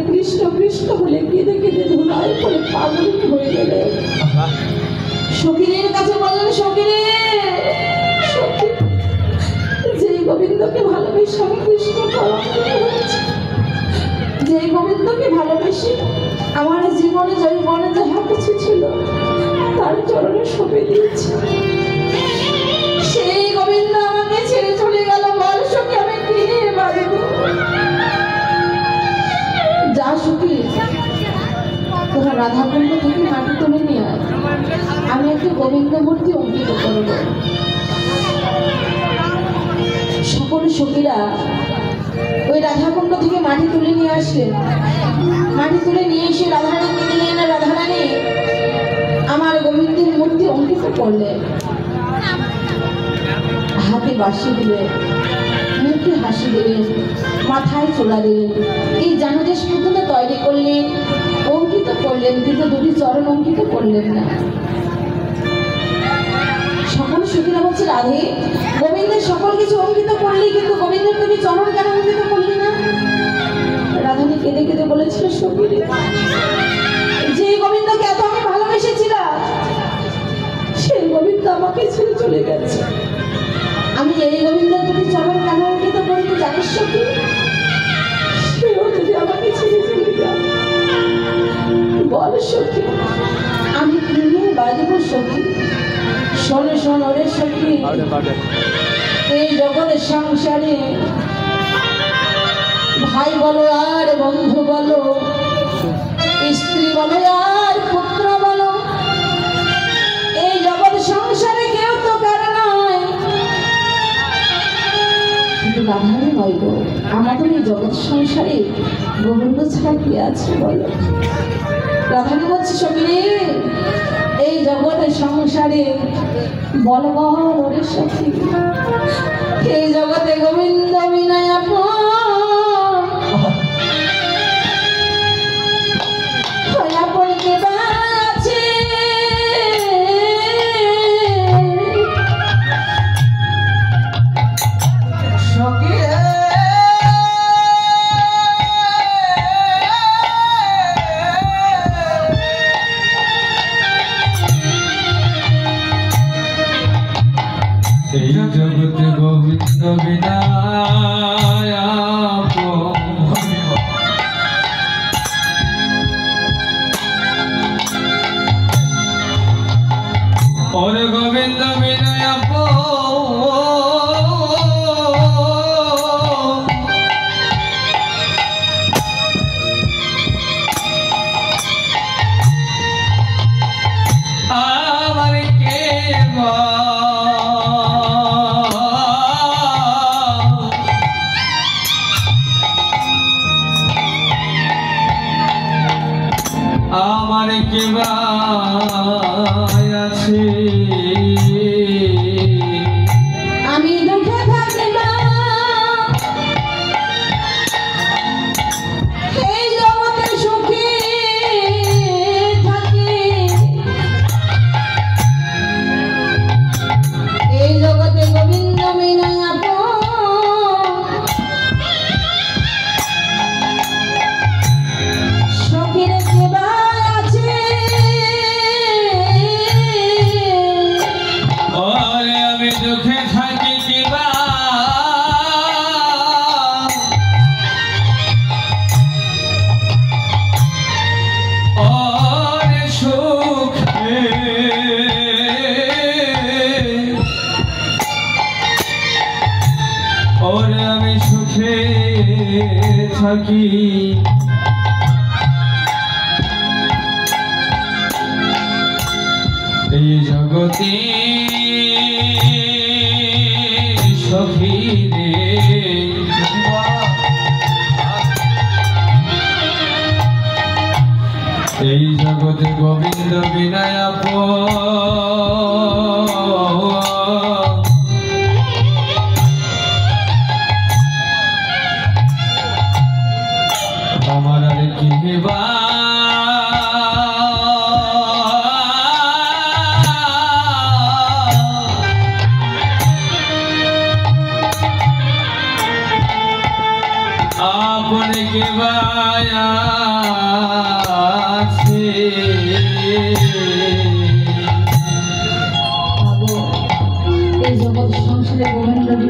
কৃষ্ণ কৃষ্ণ বলে কেঁদে কেঁদে ধুলায় পড়ে পাগল হয়ে গেলেন। সখীর কাছে বললেন, সখী, যে গোবিন্দকে ভালোবেসে আমি কৃষ্ণ হয়েছে, যে গোবিন্দকে ভালোবেসে আমার জীবনে যৌবনে যাহা কিছু ছিল তার চরণে সঁপে দিয়েছি, সেই গোবিন্দ আমাকে ছেড়ে চলে গেল। বল সখী, আমি কি বাঁচব? যা সখী, তোরা রাধাকুণ্ড থেকে মাটি তুলে নিয়ে আয়, আমি একটি গোবিন্দ মূর্তি অঙ্কিত করব। সকল সখীরা ওই রাধাকুণ্ড থেকে মাটি তুলে নিয়ে আসলেন। মাটি তুলে নিয়ে এসে রাধারানীকে দিলেন। রাধারানী আমার গোবিন্দের মূর্তি অঙ্কিত করলেন। হাতে বাঁশি দিলেন, মুখে হাসি দিলেন, মাথায় চোলা দিলেন। এই জানুদেশ পর্যন্ত তৈরি করলেন, অঙ্কিত করলেন, কিন্তু দুটি চরণ অঙ্কিত করলেন না। সকল সখীরা বলছে, রাধে, গোবিন্দের সকল কিছু অঙ্কিত করলি, কিন্তু গোবিন্দের তুমি চরণ কেন অঙ্কিত করলি না? রাধানী কেঁদে কেঁদে বলেছিল, সখী, যে গোবিন্দকে এত আমি ভালোবেসেছিলাম সেই গোবিন্দ আমাকে ছেড়ে চলে গেছে। আমি এই গোবিন্দের তুমি চরণ কেন অঙ্কিত করি জানিস সখী? সেও যদি আমাকে ছেড়ে চলে যায়, বল সখী, আমি কি নিয়ে বাজবো সখী? শোন শোন ওরে সখী, এই জগতের সংসারে ভাই বলো আর বন্ধু বলো, স্ত্রী বলো আর পুত্র বলো, এই জগৎ সংসারে কেউ তো কারো নয়, কিন্তু রাধারী নয় গো। আমাদের এই জগৎ সংসারে গোবিন্দ ছাড়া কি আছে বলো? রাধারী বলছি, সখী, এই জগতের সংসারে বল বল ওরে সখী, এই জগতে গোবিন্দ বিনয় জগতে গোবিন্দ বিনা ওরে গোবিন্দ বিনয় আমার কে আমার কে আছে? আমি দুঃখে থাকি না, এই জগতে সুখী থাকি, এই জগতে গোবিন্দ বিনয় সখীর সেবা আছে। ওরে আমি দুঃখে থাকি কিবা, ওরে সুখে ওরে আমি সুখে থাকি। এই জগতে সখী রে, এই জগতে গোবিন্দ বিনয় আমার আর কি বা আপন के बाया এই জগৎ সংসারে গোবিন্দ